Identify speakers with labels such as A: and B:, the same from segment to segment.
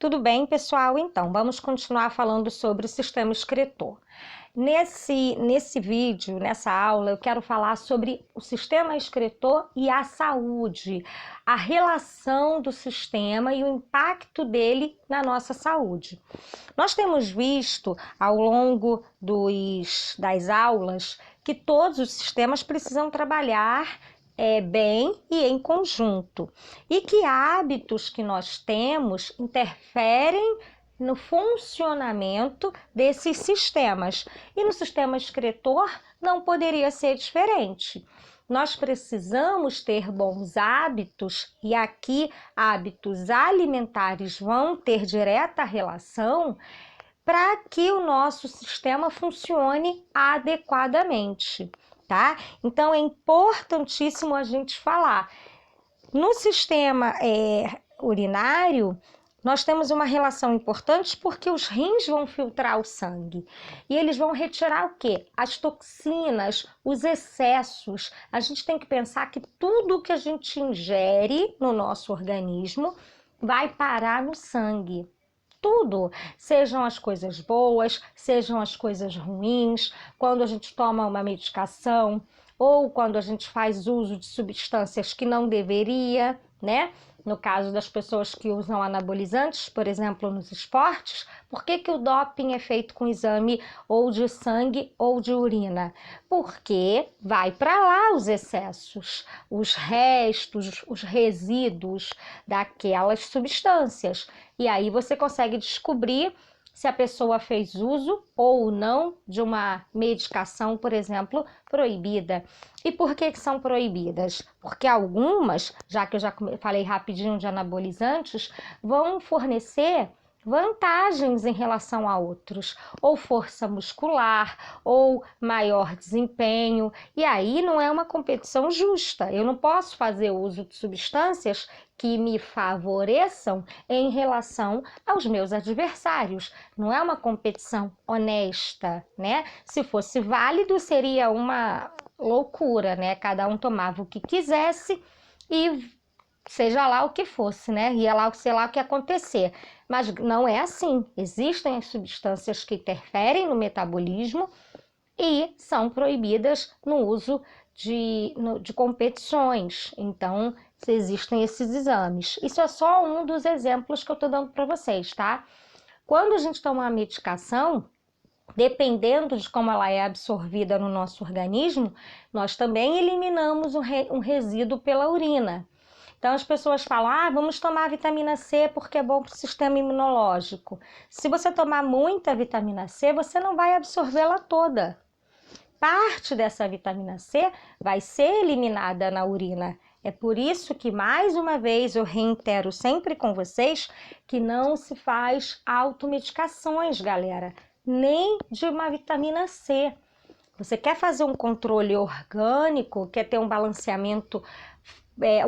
A: Tudo bem, pessoal? Então, vamos continuar falando sobre o sistema excretor. Nesse vídeo, nessa aula, eu quero falar sobre o sistema excretor e a saúde, a relação do sistema e o impacto dele na nossa saúde. Nós temos visto ao longo das aulas que todos os sistemas precisam trabalhar bem e em conjunto, e que hábitos que nós temos interferem no funcionamento desses sistemas. E no sistema excretor não poderia ser diferente. Nós precisamos ter bons hábitos, e aqui hábitos alimentares vão ter direta relação para que o nosso sistema funcione adequadamente, tá? Então é importantíssimo a gente falar. No sistema urinário, nós temos uma relação importante porque os rins vão filtrar o sangue e eles vão retirar o quê? As toxinas, os excessos. A gente tem que pensar que tudo que a gente ingere no nosso organismo vai parar no sangue. Tudo, sejam as coisas boas, sejam as coisas ruins, quando a gente toma uma medicação ou quando a gente faz uso de substâncias que não deveria, né? No caso das pessoas que usam anabolizantes, por exemplo, nos esportes, por que o doping é feito com exame ou de sangue ou de urina? Porque vai para lá os excessos, os restos, os resíduos daquelas substâncias. E aí você consegue descobrir se a pessoa fez uso ou não de uma medicação, por exemplo, proibida. E por que são proibidas? Porque algumas, já que eu já falei rapidinho de anabolizantes, vão fornecer vantagens em relação a outros, ou força muscular, ou maior desempenho, e aí não é uma competição justa. Eu não posso fazer uso de substâncias que me favoreçam em relação aos meus adversários. Não é uma competição honesta, né? Se fosse válido, seria uma loucura, né? Cada um tomava o que quisesse e seja lá o que fosse, né? Ia lá, sei lá o que ia acontecer. Mas não é assim. Existem as substâncias que interferem no metabolismo e são proibidas no uso de competições. Então, existem esses exames. Isso é só um dos exemplos que eu estou dando para vocês, tá? Quando a gente toma uma medicação, dependendo de como ela é absorvida no nosso organismo, nós também eliminamos um resíduo pela urina. Então as pessoas falam, vamos tomar vitamina C porque é bom para o sistema imunológico. Se você tomar muita vitamina C, você não vai absorvê-la toda. Parte dessa vitamina C vai ser eliminada na urina. É por isso que, mais uma vez, eu reitero sempre com vocês que não se faz automedicações, galera, nem de uma vitamina C. Você quer fazer um controle orgânico, quer ter um balanceamento,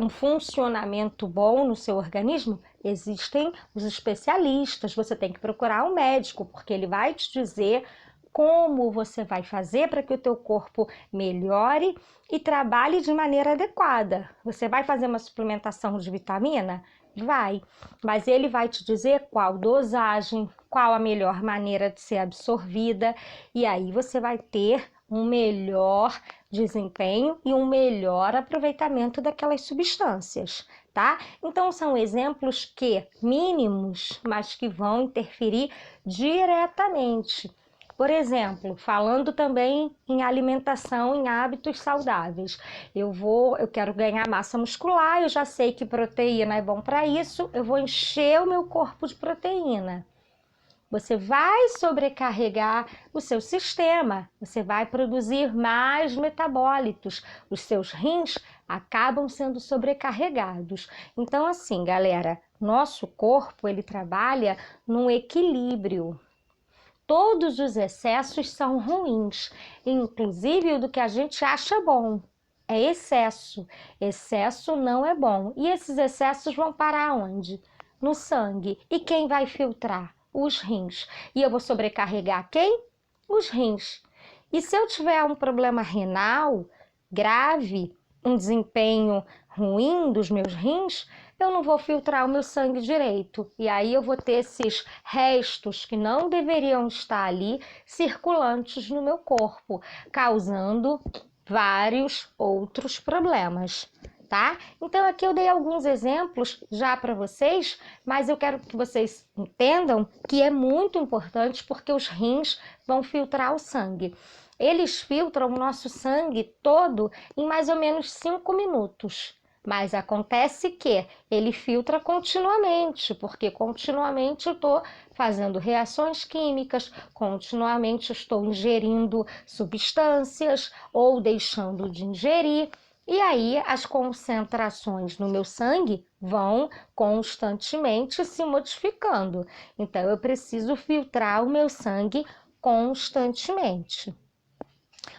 A: um funcionamento bom no seu organismo? Existem os especialistas, você tem que procurar um médico, porque ele vai te dizer como você vai fazer para que o teu corpo melhore e trabalhe de maneira adequada. Você vai fazer uma suplementação de vitamina? Vai, mas ele vai te dizer qual dosagem, qual a melhor maneira de ser absorvida, e aí você vai ter um melhor desempenho e um melhor aproveitamento daquelas substâncias, tá? Então são exemplos mínimos, mas que vão interferir diretamente. Por exemplo, falando também em alimentação, em hábitos saudáveis. Eu quero ganhar massa muscular, eu já sei que proteína é bom para isso, eu vou encher o meu corpo de proteína. Você vai sobrecarregar o seu sistema, você vai produzir mais metabólitos, os seus rins acabam sendo sobrecarregados. Então, assim, galera, nosso corpo, ele trabalha num equilíbrio. Todos os excessos são ruins, inclusive o do que a gente acha bom. É excesso. Excesso não é bom. E esses excessos vão parar onde? No sangue. E quem vai filtrar? Os rins. E eu vou sobrecarregar quem? Os rins. E se eu tiver um problema renal grave, um desempenho ruim dos meus rins, eu não vou filtrar o meu sangue direito. E aí eu vou ter esses restos que não deveriam estar ali circulantes no meu corpo, causando vários outros problemas, tá? Então aqui eu dei alguns exemplos já para vocês, mas eu quero que vocês entendam que é muito importante porque os rins vão filtrar o sangue. Eles filtram o nosso sangue todo em mais ou menos 5 minutos. Mas acontece que ele filtra continuamente, porque continuamente eu estou fazendo reações químicas, continuamente estou ingerindo substâncias ou deixando de ingerir. E aí as concentrações no meu sangue vão constantemente se modificando. Então eu preciso filtrar o meu sangue constantemente.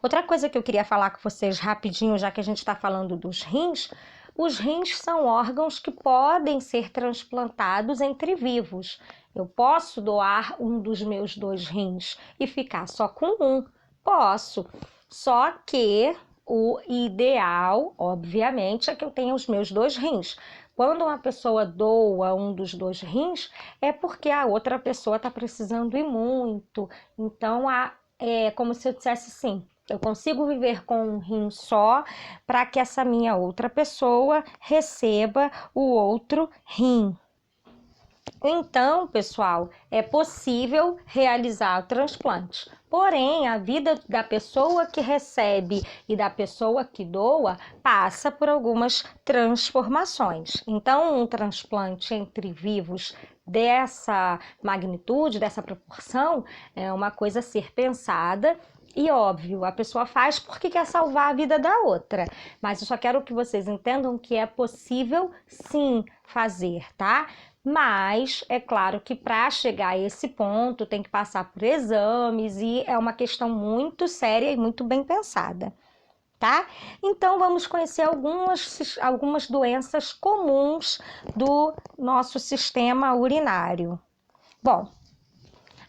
A: Outra coisa que eu queria falar com vocês rapidinho, já que a gente está falando dos rins, os rins são órgãos que podem ser transplantados entre vivos. Eu posso doar um dos meus 2 rins e ficar só com um? Posso, só que o ideal, obviamente, é que eu tenha os meus 2 rins. Quando uma pessoa doa um dos 2 rins, é porque a outra pessoa está precisando ir muito. Então, é como se eu dissesse assim, eu consigo viver com um rim só para que essa minha outra pessoa receba o outro rim. Então, pessoal, é possível realizar o transplante. Porém, a vida da pessoa que recebe e da pessoa que doa passa por algumas transformações. Então, um transplante entre vivos dessa magnitude, dessa proporção, é uma coisa a ser pensada. E óbvio, a pessoa faz porque quer salvar a vida da outra. Mas eu só quero que vocês entendam que é possível sim fazer, tá? Mas é claro que para chegar a esse ponto tem que passar por exames e é uma questão muito séria e muito bem pensada, tá? Então vamos conhecer algumas doenças comuns do nosso sistema urinário. Bom,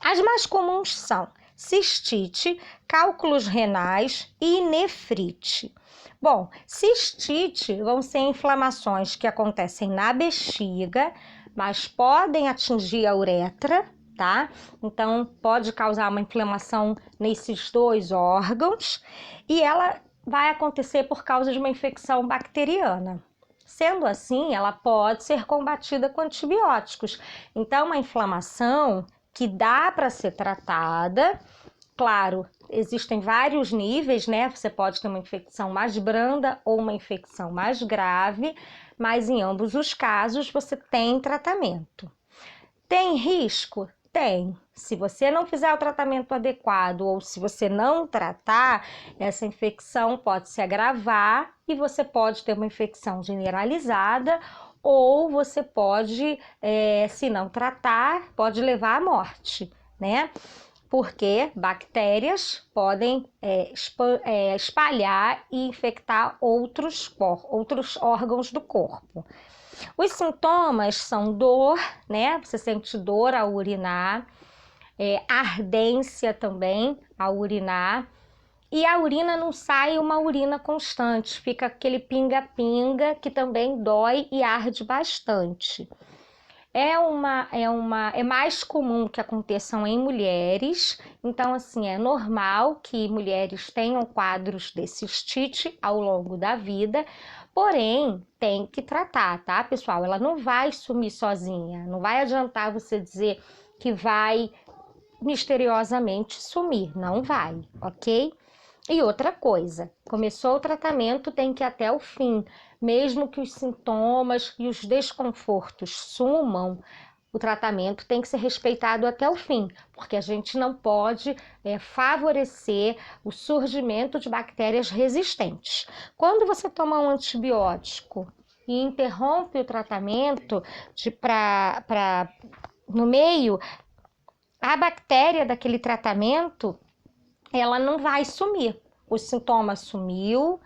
A: as mais comuns são cistite, cálculos renais e nefrite. Bom, cistite vão ser inflamações que acontecem na bexiga, mas podem atingir a uretra, tá? Então, pode causar uma inflamação nesses 2 órgãos e ela vai acontecer por causa de uma infecção bacteriana. Sendo assim, ela pode ser combatida com antibióticos. Então, uma inflamação que dá para ser tratada, claro, existem vários níveis, né? Você pode ter uma infecção mais branda ou uma infecção mais grave, mas em ambos os casos você tem tratamento. Tem risco? Tem. Se você não fizer o tratamento adequado ou se você não tratar, essa infecção pode se agravar e você pode ter uma infecção generalizada ou você pode, se não tratar, pode levar à morte, né? Porque bactérias podem espalhar e infectar outros órgãos do corpo. Os sintomas são dor, né? Você sente dor ao urinar, ardência também ao urinar, e a urina não sai uma urina constante, fica aquele pinga-pinga que também dói e arde bastante. É mais comum que aconteçam em mulheres, então assim, é normal que mulheres tenham quadros de cistite ao longo da vida, porém tem que tratar, tá, pessoal? Ela não vai sumir sozinha, não vai adiantar você dizer que vai misteriosamente sumir, não vai, ok? E outra coisa, começou o tratamento, tem que ir até o fim. Mesmo que os sintomas e os desconfortos sumam, o tratamento tem que ser respeitado até o fim, porque a gente não pode favorecer o surgimento de bactérias resistentes. Quando você toma um antibiótico e interrompe o tratamento no meio, a bactéria daquele tratamento ela não vai sumir. Os sintomas sumiu,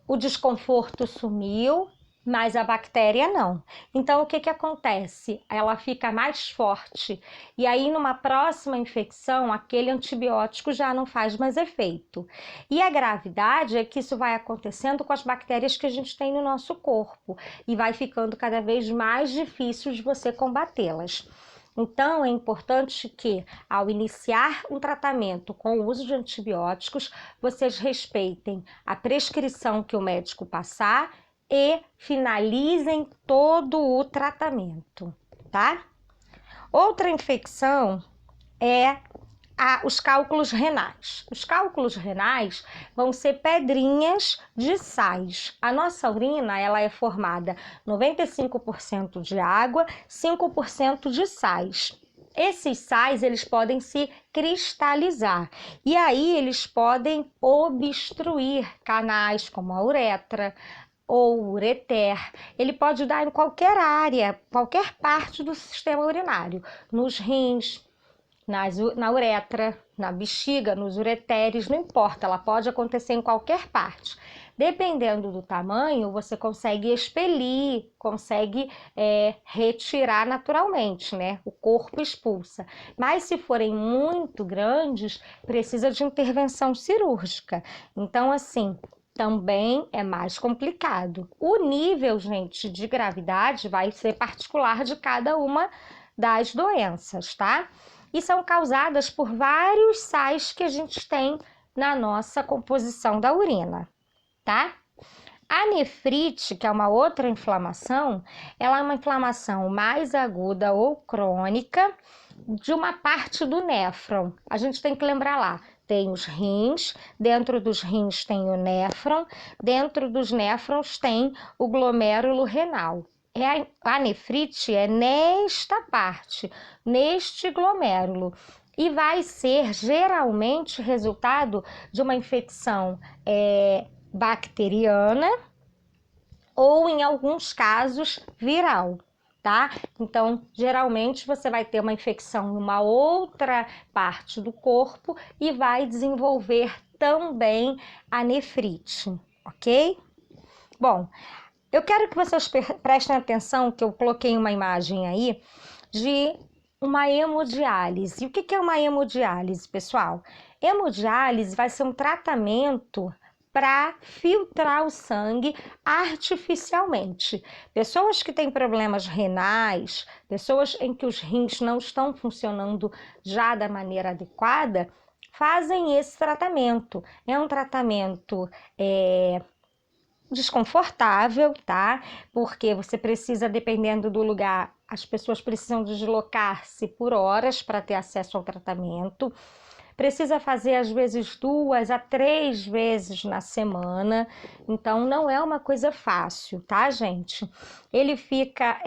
A: o desconforto sumiu mas a bactéria não. Então, o que que acontece? Ela fica mais forte e aí, numa próxima infecção, aquele antibiótico já não faz mais efeito. E a gravidade é que isso vai acontecendo com as bactérias que a gente tem no nosso corpo e vai ficando cada vez mais difícil de você combatê-las. Então, é importante que, ao iniciar um tratamento com o uso de antibióticos, vocês respeitem a prescrição que o médico passar e finalizem todo o tratamento, tá? Outra infecção é os cálculos renais. Os cálculos renais vão ser pedrinhas de sais. A nossa urina, ela é formada 95% de água, 5% de sais. Esses sais, eles podem se cristalizar e aí eles podem obstruir canais como a uretra ou ureter. Ele pode dar em qualquer área, qualquer parte do sistema urinário, nos rins, na uretra, na bexiga, nos ureteres, não importa, ela pode acontecer em qualquer parte. Dependendo do tamanho, você consegue expelir, consegue retirar naturalmente, né? O corpo expulsa. Mas se forem muito grandes, precisa de intervenção cirúrgica. Então, assim, também é mais complicado. O nível, gente, de gravidade vai ser particular de cada uma das doenças, tá? E são causadas por vários sais que a gente tem na nossa composição da urina, tá? A nefrite, que é uma outra inflamação, ela é uma inflamação mais aguda ou crônica de uma parte do néfron. A gente tem que lembrar lá, tem os rins, dentro dos rins tem o néfron, dentro dos néfrons tem o glomérulo renal. A nefrite é nesta parte, neste glomérulo, e vai ser geralmente resultado de uma infecção bacteriana ou, em alguns casos, viral, tá? Então, geralmente você vai ter uma infecção em uma outra parte do corpo e vai desenvolver também a nefrite, ok? Bom, eu quero que vocês prestem atenção que eu coloquei uma imagem aí de uma hemodiálise. E o que é uma hemodiálise, pessoal? Hemodiálise vai ser um tratamento para filtrar o sangue artificialmente. Pessoas que têm problemas renais, pessoas em que os rins não estão funcionando já da maneira adequada, fazem esse tratamento. É um tratamento desconfortável, tá? Porque você precisa, dependendo do lugar, as pessoas precisam deslocar-se por horas para ter acesso ao tratamento. Precisa fazer às vezes 2 a 3 vezes na semana, então não é uma coisa fácil, tá, gente? Ele fica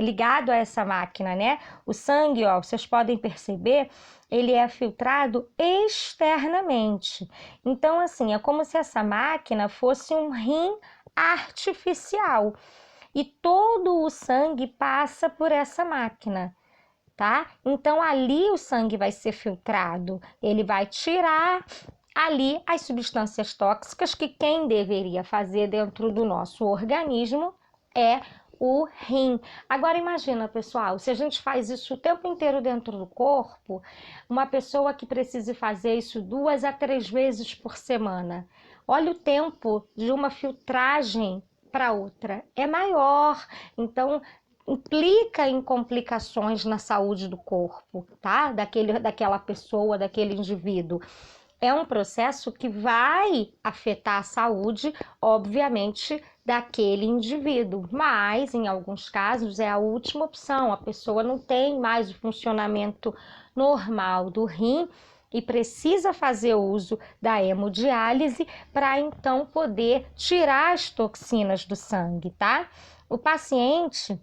A: ligado a essa máquina, né? O sangue, ó, vocês podem perceber, ele é filtrado externamente. Então, assim, é como se essa máquina fosse um rim artificial e todo o sangue passa por essa máquina. Tá? Então, ali o sangue vai ser filtrado, ele vai tirar ali as substâncias tóxicas que quem deveria fazer dentro do nosso organismo é o rim. Agora, imagina, pessoal, se a gente faz isso o tempo inteiro dentro do corpo, uma pessoa que precise fazer isso 2 a 3 vezes por semana, olha o tempo de uma filtragem para outra, é maior, então implica em complicações na saúde do corpo, tá? Daquela pessoa, daquele indivíduo. É um processo que vai afetar a saúde, obviamente, daquele indivíduo, mas em alguns casos é a última opção. A pessoa não tem mais o funcionamento normal do rim e precisa fazer uso da hemodiálise para então poder tirar as toxinas do sangue, tá? O paciente,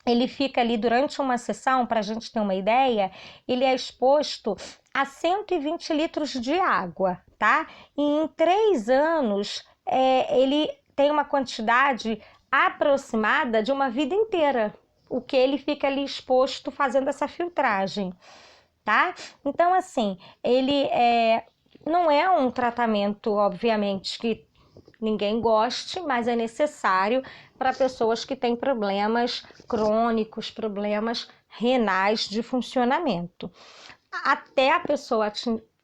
A: ele fica ali durante uma sessão, para a gente ter uma ideia, ele é exposto a 120 litros de água, tá? E em 3 anos, ele tem uma quantidade aproximada de uma vida inteira, o que ele fica ali exposto fazendo essa filtragem, tá? Então, assim, ele não é um tratamento, obviamente, que ninguém goste, mas é necessário para pessoas que têm problemas crônicos, problemas renais de funcionamento. Até a pessoa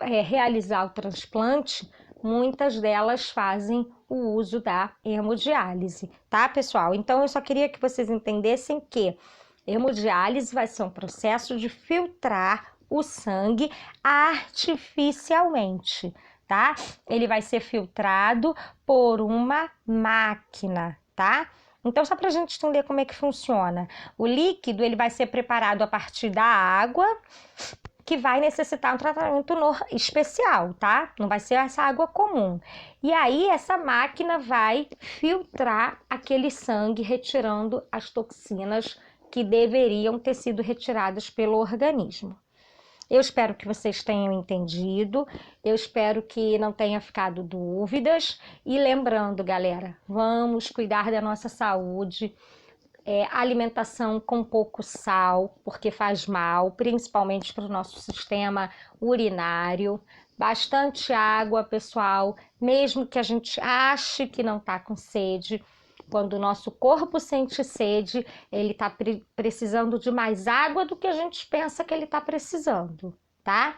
A: realizar o transplante, muitas delas fazem o uso da hemodiálise, tá, pessoal? Então, eu só queria que vocês entendessem que hemodiálise vai ser um processo de filtrar o sangue artificialmente, tá? Ele vai ser filtrado por uma máquina, tá? Então, só para a gente entender como é que funciona. O líquido, ele vai ser preparado a partir da água, que vai necessitar um tratamento especial, tá? Não vai ser essa água comum. E aí, essa máquina vai filtrar aquele sangue, retirando as toxinas que deveriam ter sido retiradas pelo organismo. Eu espero que vocês tenham entendido, eu espero que não tenha ficado dúvidas. E lembrando, galera, vamos cuidar da nossa saúde. Alimentação com pouco sal, porque faz mal, principalmente para o nosso sistema urinário. Bastante água, pessoal, mesmo que a gente ache que não está com sede. Quando o nosso corpo sente sede, ele está precisando de mais água do que a gente pensa que ele está precisando, tá?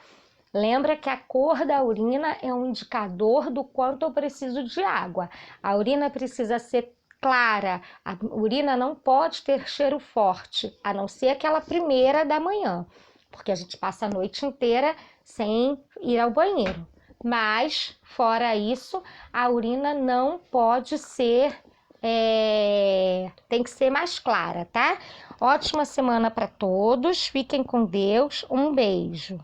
A: Lembra que a cor da urina é um indicador do quanto eu preciso de água. A urina precisa ser clara, a urina não pode ter cheiro forte, a não ser aquela primeira da manhã, porque a gente passa a noite inteira sem ir ao banheiro. Mas, fora isso, a urina não pode ser, tem que ser mais clara, tá? Ótima semana para todos, fiquem com Deus, um beijo.